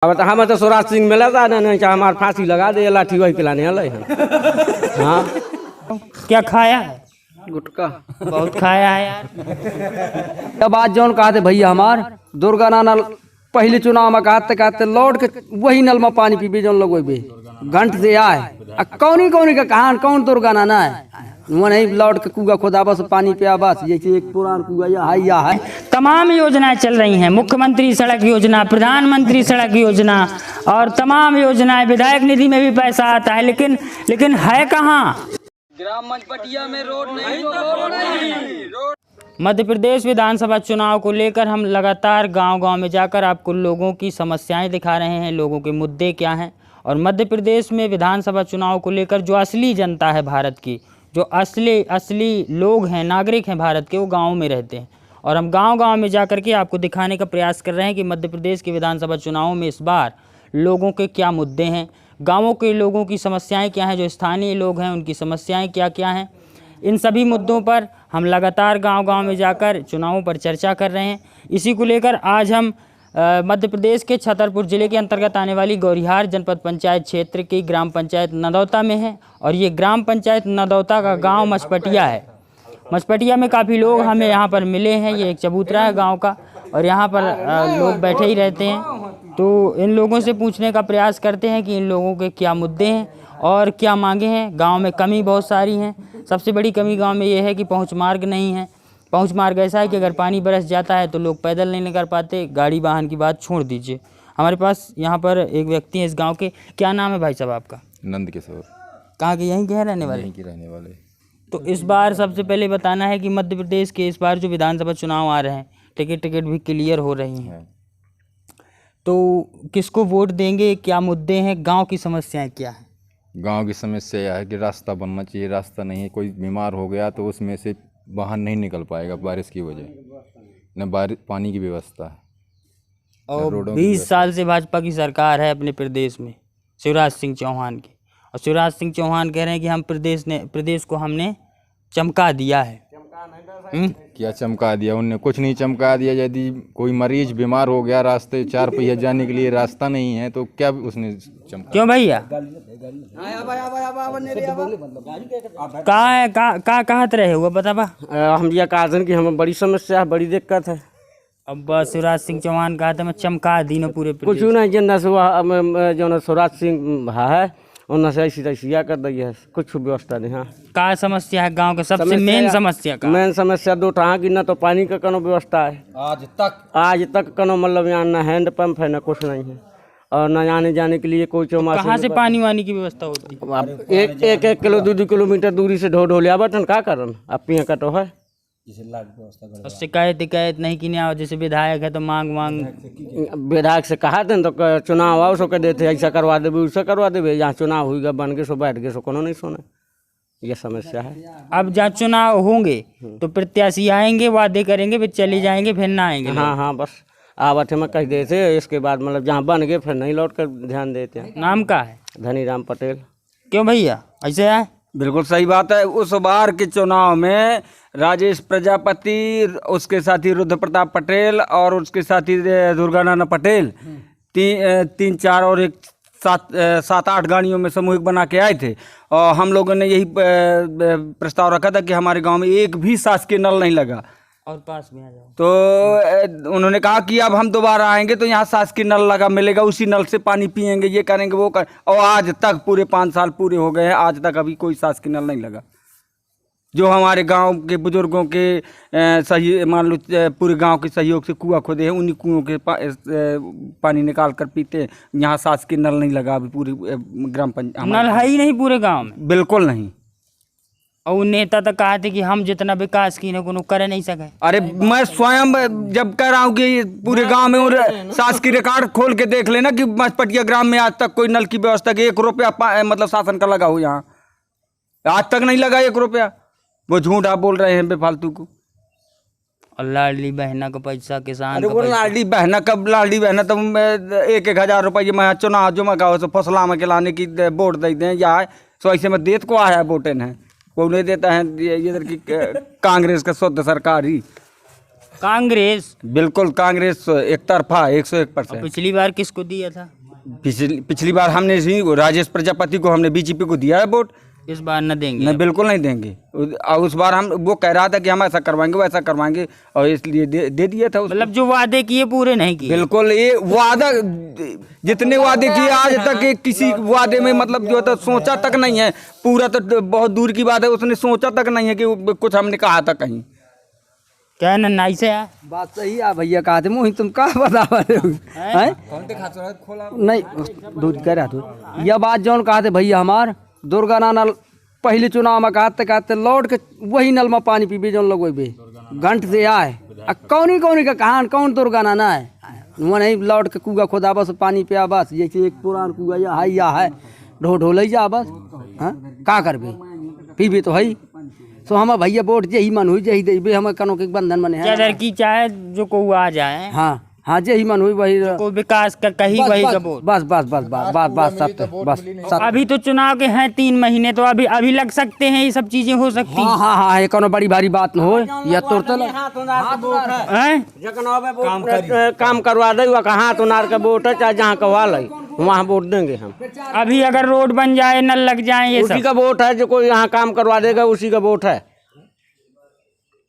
अब तो हम तो स्वराज सिंह मिला था ना, नहीं हमारे फांसी लगा दे लाठी वही पिलाने वाले हैं। हाँ क्या खाया है? गुटका बहुत खाया है यार। अब आज जौन कहा थे भैया हमार दुर्गा नाना पहले चुनाव में कहते लौट के वही नल में पानी पीबे जौन लोग वही घंट से आए कौनी का कहान कौन दुर्गा नाना है वो नहीं लौट के कुआ खुदा बस पानी पे बस जैसे एक पुरान कुआ या है। तमाम योजनाएं चल रही हैं, मुख्यमंत्री सड़क योजना, प्रधानमंत्री सड़क योजना और तमाम योजनाएं, विधायक निधि में भी पैसा आता है, लेकिन है कहाँ? ग्राम मंचपटिया में रोड नहीं। मध्य प्रदेश विधानसभा चुनाव को लेकर हम लगातार गांव-गांव में जाकर आपको लोगों की समस्याएं दिखा रहे हैं, लोगों के मुद्दे क्या हैं। और मध्य प्रदेश में विधानसभा चुनाव को लेकर जो असली जनता है भारत की, जो असली लोग हैं, नागरिक हैं भारत के, वो गाँव में रहते हैं। और हम गाँव-गाँव में जाकर के आपको दिखाने का प्रयास कर रहे हैं कि मध्य प्रदेश के विधानसभा चुनावों में इस बार लोगों के क्या मुद्दे हैं, गाँवों के लोगों की समस्याएँ क्या हैं, जो स्थानीय लोग हैं उनकी समस्याएँ क्या क्या हैं। इन सभी मुद्दों पर हम लगातार गांव-गांव में जाकर चुनावों पर चर्चा कर रहे हैं। इसी को लेकर आज हम मध्य प्रदेश के छतरपुर ज़िले के अंतर्गत आने वाली गौरिहार जनपद पंचायत क्षेत्र की ग्राम पंचायत नदौता में हैं। और ये ग्राम पंचायत नदौता का गांव मचपटिया है। मचपटिया में काफ़ी लोग हमें यहाँ पर मिले हैं। ये एक चबूतरा है गाँव का और यहाँ पर लोग बैठे ही रहते हैं। तो इन लोगों से पूछने का प्रयास करते हैं कि इन लोगों के क्या मुद्दे हैं और क्या मांगे हैं। गांव में कमी बहुत सारी हैं। सबसे बड़ी कमी गांव में ये है कि पहुंच मार्ग नहीं है। पहुंच मार्ग ऐसा है कि अगर पानी बरस जाता है तो लोग पैदल नहीं निकल पाते, गाड़ी वाहन की बात छोड़ दीजिए। हमारे पास यहाँ पर एक व्यक्ति है इस गांव के। क्या नाम है भाई साहब आपका? नंद किशोर। कहाँ के? यहीं के हैं रहने वाले? यहीं के रहने वाले। तो इस बार सबसे पहले बताना है कि मध्य प्रदेश के इस बार जो विधानसभा चुनाव आ रहे हैं, टिकट भी क्लियर हो रही हैं, तो किसको वोट देंगे, क्या मुद्दे हैं, गाँव की समस्याएँ क्या हैं? गांव की समस्या यह है कि रास्ता बनना चाहिए, रास्ता नहीं है। कोई बीमार हो गया तो उसमें से बाहर नहीं निकल पाएगा बारिश की वजह, न बारिश पानी की व्यवस्था है। और 20 साल से भाजपा की सरकार है अपने प्रदेश में, शिवराज सिंह चौहान की। और शिवराज सिंह चौहान कह रहे हैं कि हम प्रदेश को हमने चमका दिया है। क्या चमका दिया? उनने कुछ नहीं चमका दिया। यदि कोई मरीज बीमार हो गया, रास्ते 4 पहिया जाने के लिए रास्ता नहीं है तो क्या उसने चमका? क्यों भैया? कहाँ कहत रहे हुआ बता बा? हम ये कहा कि हमें बड़ी समस्या है, बड़ी दिक्कत है। अब शिवराज सिंह चौहान कहा था मैं चमका दी न पूरे कुछ नहीं जिन जो स्वराज सिंह है उन से ऐसी तैसिया कर दी है, कुछ व्यवस्था नहीं। हाँ का समस्या है गांव के? सबसे मेन समस्या दो टहाँ की, ना तो पानी का कोनो व्यवस्था है आज तक कोनो, मतलब यहाँ ना हैंड पंप है ना कुछ नहीं है। और न आने जाने के लिए कोई चौमास। कहाँ से पानी वानी की व्यवस्था होती है? एक किलो 2 किलोमीटर दूरी से ढो लिया बटन का करन अब पिया का तो है। शिकायत नहीं की नहीं, जैसे विधायक है तो मांग विधायक से कहा थे तो चुनाव आओ सो कह देते ऐसा करवा देवे वैसा करवा देवे। यहाँ चुनाव हुई बन के सो बैठ गए सो कोनो नहीं सुने। ये समस्या है। अब जहाँ चुनाव होंगे तो प्रत्याशी आएंगे, वादे करेंगे, फिर चले जाएंगे, फिर ना आएंगे। हाँ बस आवत में कह देते, इसके बाद मतलब जहाँ बन गए फिर नहीं लौट कर ध्यान देते हैं। नाम का है? धनीराम पटेल। क्यों भैया ऐसे है? बिल्कुल सही बात है। उस बार के चुनाव में राजेश प्रजापति, उसके साथी रुद्र प्रताप पटेल और उसके साथी दुर्गा नाना पटेल 3-4 और 7-8 गाड़ियों में सामूहिक बना के आए थे। और हम लोगों ने यही प्रस्ताव रखा था कि हमारे गांव में एक भी शासकीय नल नहीं लगा। और पास में आ जाओ। तो उन्होंने कहा कि अब हम दोबारा आएंगे तो यहाँ शासकीय नल लगा मिलेगा, उसी नल से पानी पियेंगे, ये करेंगे वो कर। और आज तक पूरे 5 साल पूरे हो गए हैं, आज तक अभी कोई शासकीय नल नहीं लगा। जो हमारे गांव के बुजुर्गों के सही मान लो पूरे गांव के सहयोग से कुआं खोदे हैं, उन्हीं कुओं के पानी निकाल कर पीते हैं। यहाँ शासकीय नल नहीं लगा अभी पूरी ग्राम पंचायत। नल है ही नहीं पूरे गांव में? बिल्कुल नहीं। और नेता तो कहा थे कि हम जितना विकास की न कर नहीं सके। अरे मैं स्वयं जब कह रहा हूँ कि पूरे गांव में शासकीय रिकॉर्ड खोल के देख लेना कि मचपटिया ग्राम में आज तक कोई नल की व्यवस्था की 1 रुपया मतलब शासन का लगा हो, यहाँ आज तक नहीं लगा 1 रुपया। वो झूठ आप बोल रहे हैं बेफालतू को। और लाडली बहना का पैसा, किसान अरे वो लाडली बहना कब? लाडली बहना तो 1-1 हज़ार रुपये मैं चुनाव जो मैं कहा फसला में खिलाने की वोट दे दें या सो ऐसे में देत को आया वोटें हैं, वो नहीं देता है। ये इधर की कांग्रेस का शुद्ध सरकार ही कांग्रेस। बिल्कुल कांग्रेस एक तरफा 101%। पिछली बार किसको दिया था? पिछली बार हमने इसी राजेश प्रजापति को हमने बीजेपी को दिया है वोट। इस बार न देंगे? नहीं, बिल्कुल नहीं देंगे। और उस बार हम वो कह रहा था कि हम ऐसा करवाएंगे वैसा करवाएंगे और इसलिए दे दिया था उसको। मतलब जो वादे किए पूरे नहीं किए? बिल्कुल, ये वादा जितने वादे किए आज तक किसी वादे में मतलब जो था सोचा तक नहीं है। पूरा तो बहुत दूर की बात है, उसने सोचा तक नहीं है कि कुछ हमने कहा था कहीं। क्या नन्नाई से है? बात सही है भैया, कहा थे मोहित तुम कहाँ बता रहे हो हैं? नहीं दूध कह रहा तू यह बात जौन कहा थे भैया हमार दुर्गा नाना पहले चुनाव में कहते लौट के वही नल में पानी पीबे जौन लोग घंट से आए कौनी का कहान कौन दुर्गा नाना है वहाँ नहीं लौट के कुआ खोदा बस पानी पे बस जैसे एक पुरान कुआ या है ढो जा बस। हाँ का करबे पीबे तो है तो हम भैया वोट यही मन हुई यही देबे हम कनो के बंधन मने है लड़की चाहे जो को आ जाए। हाँ हाँ यही मन हुई वही को विकास का कहीं वही का वोट। बस सब अभी तो चुनाव के हैं 3 महीने तो अभी लग सकते हैं, ये सब चीजें हो सकती हाँ हाँ हाँ कोनो बड़ी भारी बात न हो या तो काम करवा दे कहाँ तो नार का वोट है चाहे जहाँ करवा ले वहाँ वोट देंगे हम। अभी अगर रोड बन जाए नल लग जाए ये उसी का वोट है, जो कोई यहाँ काम करवा देगा उसी का वोट है,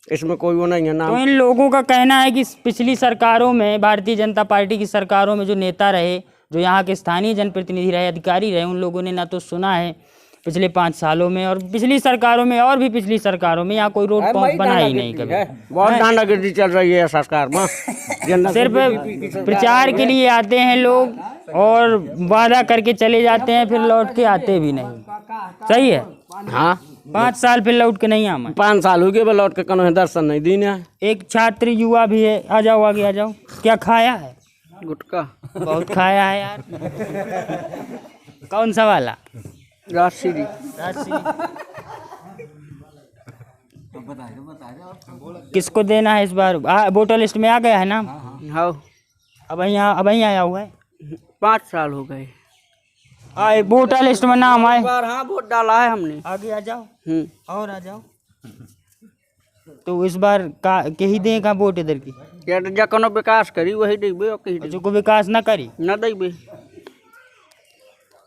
इसमें कोई वो नहीं है ना। तो इन लोगों का कहना है कि पिछली सरकारों में भारतीय जनता पार्टी की सरकारों में जो नेता रहे, जो यहाँ के स्थानीय जनप्रतिनिधि रहे, अधिकारी रहे, उन लोगों ने ना तो सुना है पिछले 5 सालों में और पिछली सरकारों में और भी पिछली सरकारों में यहाँ कोई रोड बना ही नहीं कभी। बहुत दांडागिरी चल रही है सरकार में। सिर्फ प्रचार के लिए आते हैं लोग और वादा करके चले जाते हैं, फिर लौट के आते भी नहीं। सही है? हाँ 5 साल फिर लौट के नहीं आमा। 5 साल हो गए लौट के कनो दर्शन नहीं दीने। एक छात्र युवा भी है, आ जाओ आगे आ जाओ। क्या खाया है? गुटका बहुत खाया है यार। कौन सा वाला? राजश्री। किसको देना है इस बार? वोटर लिस्ट में आ गया है नाम? हाँ अब यहीं आया हुआ है। 5 साल हो गए आए वोटर लिस्ट में नाम आए। हाँ वोट डाला है हमने। आगे आ जाओ और आ जाओ। तो इस बार का के ही देगा वोट इधर की? जा कोनो विकास करी वही देबे और कहीं जो को विकास ना करी न देबे।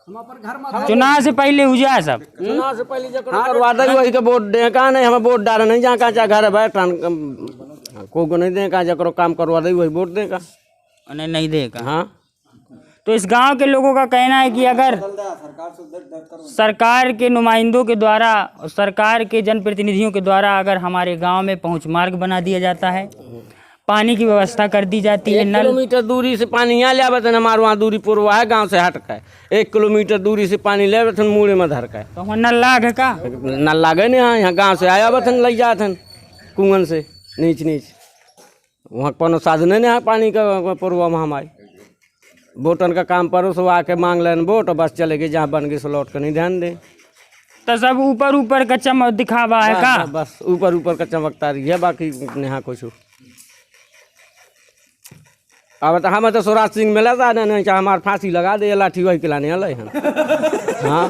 चुनाव से पहले हो जाए सब। चुनाव से पहले जब करवा दे वही के वोट दे का नहीं हमें वोट डाल नहीं जा का घर बैठन को नहीं दे का जकरो काम करवा दे वही वोट देगा नहीं देगा। हाँ तो इस गांव के लोगों का कहना है कि अगर सरकार के नुमाइंदों के द्वारा और सरकार के जनप्रतिनिधियों के द्वारा अगर हमारे गांव में पहुंच मार्ग बना दिया जाता है, पानी की व्यवस्था कर दी जाती है, 1 किलोमीटर दूरी से पानी यहाँ ले आवत है। हमारे वहाँ दूरी पूर्वा है गांव से हट का 1 किलोमीटर दूरी से पानी ले आवत मुड़े में धर का तो वहाँ नल लाग है का? न लागे नहीं यहाँ गाँव से आया आवत ले जात कुआं से नीच वहाँ कोनो साधन नहीं है पानी का पूर्वा में हमारे वोटन का काम पर सो आके मांग लेन वोट और बस चले गए जहाँ बन गए सो लौट कर नहीं ध्यान दे। तो सब ऊपर का चमक दिखावा है का? बस ऊपर का चमकता रही है, बाकी यहाँ कुछ अब तो हमें तो स्वराज सिंह मिला था नहीं चाहे हमारे फांसी लगा दे लाठी वही खिलाने अल हाँ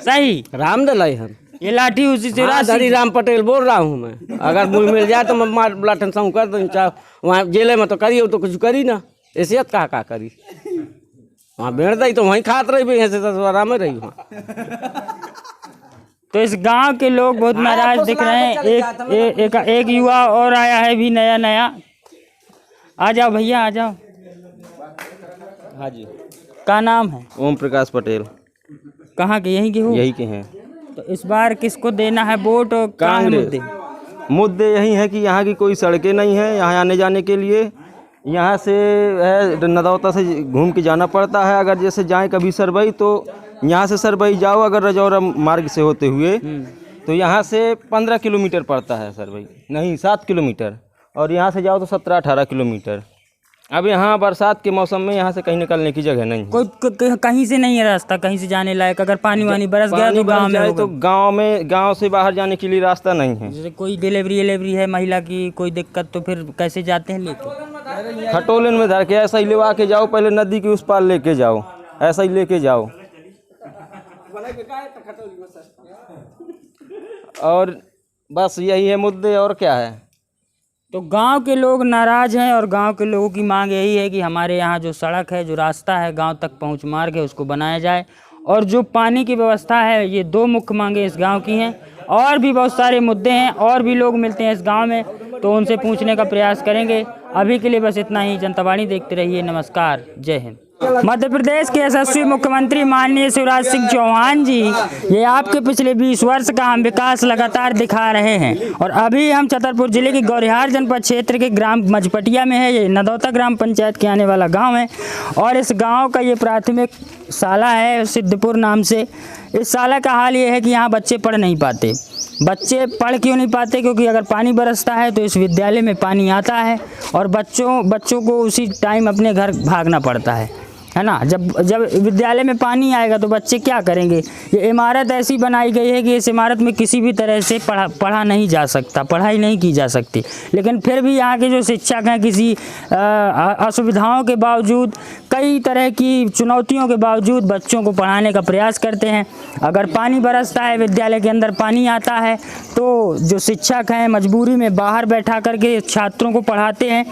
सही राम दल हम ये लाठी उसी से धरी राम पटेल बोल रहा हूँ मैं। अगर मुझे मिल जाए तो मैं मार लाठन साहू कर दूँ चाहे वहाँ जेले में तो करी तो कुछ करी ना ऐसियत का करी वहाँ भेड़ दी तो वहीं खात रही ऐसे तो आराम रही वहाँ। तो इस गांव के लोग बहुत नाराज दिख रहे हैं। एक युवा और आया है भी नया। आ जाओ भैया आ जाओ। हाँ जी। क्या नाम है? ओम प्रकाश पटेल। कहाँ के? यहीं के हो? यही के हैं। तो इस बार किसको देना है वोट और क्या है मुद्दे? मुद्दे यही है कि यहाँ की कोई सड़कें नहीं है, यहाँ आने जाने के लिए यहाँ से है नदौता से घूम के जाना पड़ता है। अगर जैसे जाएं कभी सरबई तो यहाँ से सरबई जाओ अगर रजौरा मार्ग से होते हुए तो यहाँ से 15 किलोमीटर पड़ता है सरबई, नहीं 7 किलोमीटर, और यहाँ से जाओ तो 17-18 किलोमीटर। अब यहाँ बरसात के मौसम में यहाँ से कहीं निकलने की जगह नहीं, कोई कहीं से नहीं है रास्ता कहीं से जाने लायक। अगर पानी वानी बरस गया तो गाँव में तो गाँव से बाहर जाने के लिए रास्ता नहीं है। जैसे कोई डिलीवरी है महिला की कोई दिक्कत तो फिर कैसे जाते हैं लेके? खटोलन में धर के ऐसा ही लेवा के जाओ, पहले नदी के उस पार लेके जाओ, ऐसा ही लेके जाओ। और बस यही है मुद्दे, और क्या है। तो गांव के लोग नाराज़ हैं और गांव के लोगों की मांग यही है कि हमारे यहाँ जो सड़क है, जो रास्ता है, गांव तक पहुँच मार्ग है, उसको बनाया जाए। और जो पानी की व्यवस्था है, ये 2 मुख्य मांगे इस गांव की हैं। और भी बहुत सारे मुद्दे हैं, और भी लोग मिलते हैं इस गांव में, तो उनसे पूछने का प्रयास करेंगे। अभी के लिए बस इतना ही। जनता वाणी देखते रहिए। नमस्कार, जय हिंद। मध्य प्रदेश के यशस्वी मुख्यमंत्री माननीय शिवराज सिंह चौहान जी, ये आपके पिछले 20 वर्ष का हम विकास लगातार दिखा रहे हैं। और अभी हम छतरपुर जिले के गौरिहार जनपद क्षेत्र के ग्राम मझपटिया में है। ये नदौता ग्राम पंचायत के आने वाला गांव है और इस गांव का ये प्राथमिक शाला है सिद्धपुर नाम से। इस शाला का हाल ये है कि यहाँ बच्चे पढ़ नहीं पाते। बच्चे पढ़ क्यों नहीं पाते? क्योंकि अगर पानी बरसता है तो इस विद्यालय में पानी आता है और बच्चों को उसी टाइम अपने घर भागना पड़ता है ना। जब विद्यालय में पानी आएगा तो बच्चे क्या करेंगे? ये इमारत ऐसी बनाई गई है कि इस इमारत में किसी भी तरह से पढ़ा नहीं जा सकता, पढ़ाई नहीं की जा सकती। लेकिन फिर भी यहाँ के जो शिक्षक हैं, किसी असुविधाओं के बावजूद, कई तरह की चुनौतियों के बावजूद बच्चों को पढ़ाने का प्रयास करते हैं। अगर पानी बरसता है, विद्यालय के अंदर पानी आता है, तो जो शिक्षक हैं मजबूरी में बाहर बैठा करके छात्रों को पढ़ाते हैं।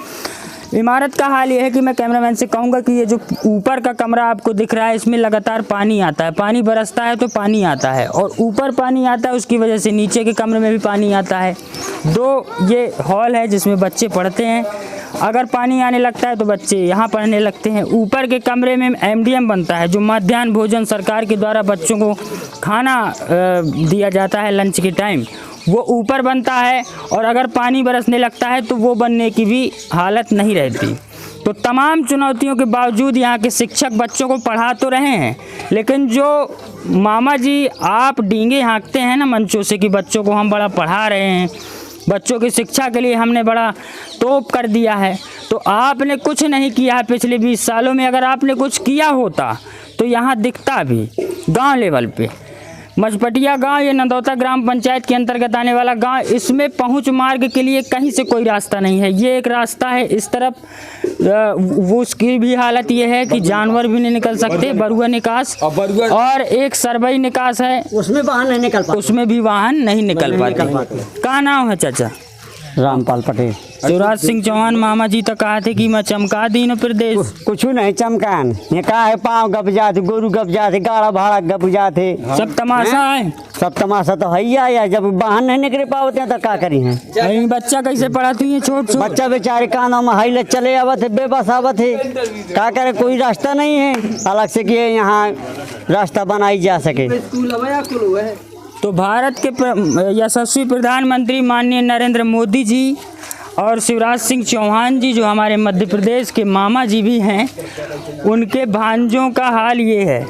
इमारत का हाल ये है कि मैं कैमरामैन से कहूँगा कि ये जो ऊपर का कमरा आपको दिख रहा है, इसमें लगातार पानी आता है। पानी बरसता है तो पानी आता है और ऊपर पानी आता है, उसकी वजह से नीचे के कमरे में भी पानी आता है। 2 ये हॉल है जिसमें बच्चे पढ़ते हैं। अगर पानी आने लगता है तो बच्चे यहाँ पढ़ने लगते हैं। ऊपर के कमरे में MDM बनता है, जो मध्याह्न भोजन सरकार के द्वारा बच्चों को खाना दिया जाता है लंच के टाइम, वो ऊपर बनता है। और अगर पानी बरसने लगता है तो वो बनने की भी हालत नहीं रहती। तो तमाम चुनौतियों के बावजूद यहाँ के शिक्षक बच्चों को पढ़ा तो रहे हैं, लेकिन जो मामा जी आप डींगे हाँकते हैं ना मंचों से कि बच्चों को हम बड़ा पढ़ा रहे हैं, बच्चों की शिक्षा के लिए हमने बड़ा तोप कर दिया है, तो आपने कुछ नहीं किया है पिछले 20 सालों में। अगर आपने कुछ किया होता तो यहाँ दिखता भी। गांव लेवल पे मझपटिया गांव, ये नदौता ग्राम पंचायत के अंतर्गत आने वाला गांव, इसमें पहुंच मार्ग के लिए कहीं से कोई रास्ता नहीं है। ये एक रास्ता है इस तरफ, वो उसकी भी हालत ये है कि जानवर भी नहीं निकल सकते, बरुआ निकास, और एक सरबई निकास है, उसमें वाहन नहीं निकल पाते, उसमें भी वाहन नहीं निकल पाते। क्या नाम है चाचा? रामपाल पटेल। शिवराज सिंह चौहान मामा जी तो कहा थे कि मैं चमका दी न प्रदेश। कुछ नहीं चमकान, ये कहा है पाँव गप जाते, गोरू गप जाते, गाड़ा भाड़ा गप जाते, सब तमाशा है। सब तमाशा तो है या जब बाहर नहीं निकल पाते हैं तो क्या करी हैं? बच्चा कैसे पढ़ाती है? छोट बच्चा बेचारे कानों में हाई चले आवत है, बेबस आवत है, क्या करे? कोई रास्ता नहीं है अलग से कि यहाँ रास्ता बनाई जा सके। तो भारत के यशस्वी प्रधानमंत्री माननीय नरेंद्र मोदी जी और शिवराज सिंह चौहान जी, जो हमारे मध्य प्रदेश के मामा जी भी हैं, उनके भांजों का हाल ये है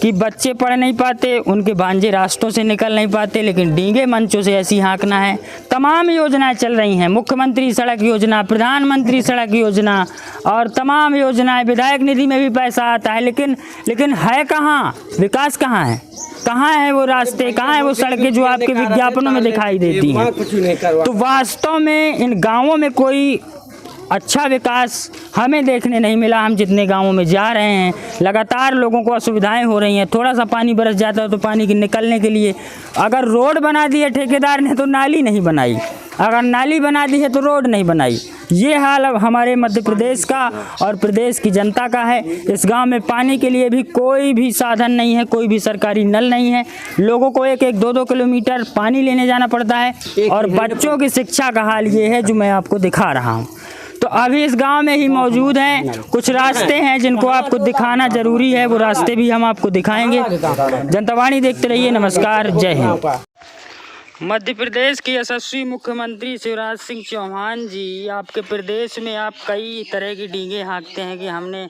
कि बच्चे पढ़ नहीं पाते, उनके भांजे रास्तों से निकल नहीं पाते, लेकिन डींगे मंचों से ऐसी हाँकना है। तमाम योजनाएं चल रही हैं, मुख्यमंत्री सड़क योजना, प्रधानमंत्री सड़क योजना और तमाम योजनाएं, विधायक निधि में भी पैसा आता है, लेकिन है कहाँ? विकास कहाँ है? कहाँ है वो रास्ते, कहाँ है वो सड़कें जो आपके विज्ञापनों में दिखाई देती हैं? तो वास्तव में इन गाँवों में कोई अच्छा विकास हमें देखने नहीं मिला। हम जितने गांवों में जा रहे हैं, लगातार लोगों को असुविधाएं हो रही हैं। थोड़ा सा पानी बरस जाता है तो पानी के निकलने के लिए अगर रोड बना दी है ठेकेदार ने तो नाली नहीं बनाई, अगर नाली बना दी है तो रोड नहीं बनाई। ये हाल अब हमारे मध्य प्रदेश का और प्रदेश की जनता का है। इस गांव में पानी के लिए भी कोई भी साधन नहीं है, कोई भी सरकारी नल नहीं है। लोगों को 1-1, 2-2 किलोमीटर पानी लेने जाना पड़ता है। और बच्चों की शिक्षा का हाल ये है जो मैं आपको दिखा रहा हूँ। तो अभी इस गांव में ही मौजूद हैं, कुछ रास्ते हैं जिनको आपको दिखाना जरूरी है, वो रास्ते भी हम आपको दिखाएंगे। जनता वाणी देखते रहिए। नमस्कार, जय हिंद। मध्य प्रदेश के यशस्वी मुख्यमंत्री शिवराज सिंह चौहान जी, आपके प्रदेश में आप कई तरह की डींगे हाँकते हैं कि हमने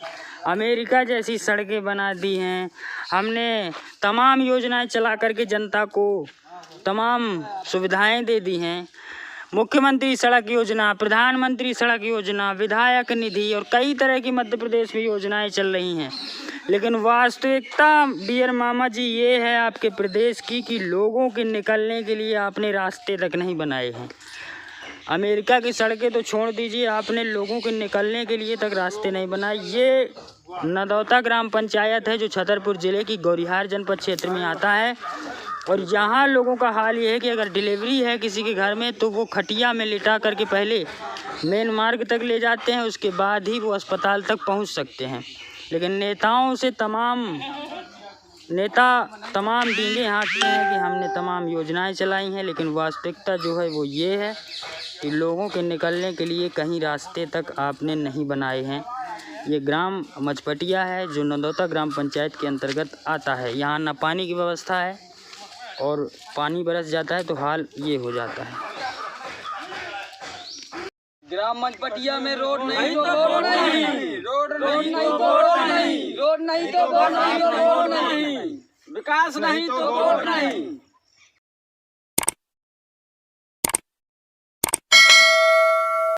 अमेरिका जैसी सड़कें बना दी हैं, हमने तमाम योजनाएं चला करके जनता को तमाम सुविधाएं दे दी हैं। मुख्यमंत्री सड़क योजना, प्रधानमंत्री सड़क योजना, विधायक निधि और कई तरह की मध्य प्रदेश में योजनाएं चल रही हैं, लेकिन वास्तविकता डियर मामा जी ये है आपके प्रदेश की कि लोगों के निकलने के लिए आपने रास्ते तक नहीं बनाए हैं। अमेरिका की सड़कें तो छोड़ दीजिए, आपने लोगों के निकलने के लिए तक रास्ते नहीं बनाए। ये नदौता ग्राम पंचायत है जो छतरपुर ज़िले की गौरिहार जनपद क्षेत्र में आता है। और यहाँ लोगों का हाल ये है कि अगर डिलीवरी है किसी के घर में तो वो खटिया में लिटा करके पहले मेन मार्ग तक ले जाते हैं, उसके बाद ही वो अस्पताल तक पहुँच सकते हैं। लेकिन नेताओं से नेता तमाम डींगे हाँकते हैं कि हमने तमाम योजनाएं चलाई हैं, लेकिन वास्तविकता जो है वो ये है कि लोगों के निकलने के लिए कहीं रास्ते तक आपने नहीं बनाए हैं। ये ग्राम मचपटिया है जो नदौता ग्राम पंचायत के अंतर्गत आता है। यहाँ ना पानी की व्यवस्था है और पानी बरस जाता है तो हाल ये हो जाता है। ग्राम मंचपटिया में रोड नहीं तो वोट नहीं, रोड नहीं तो वोट नहीं, रोड नहीं तो वोट नहीं, रोड नहीं, विकास नहीं तो वोट नहीं।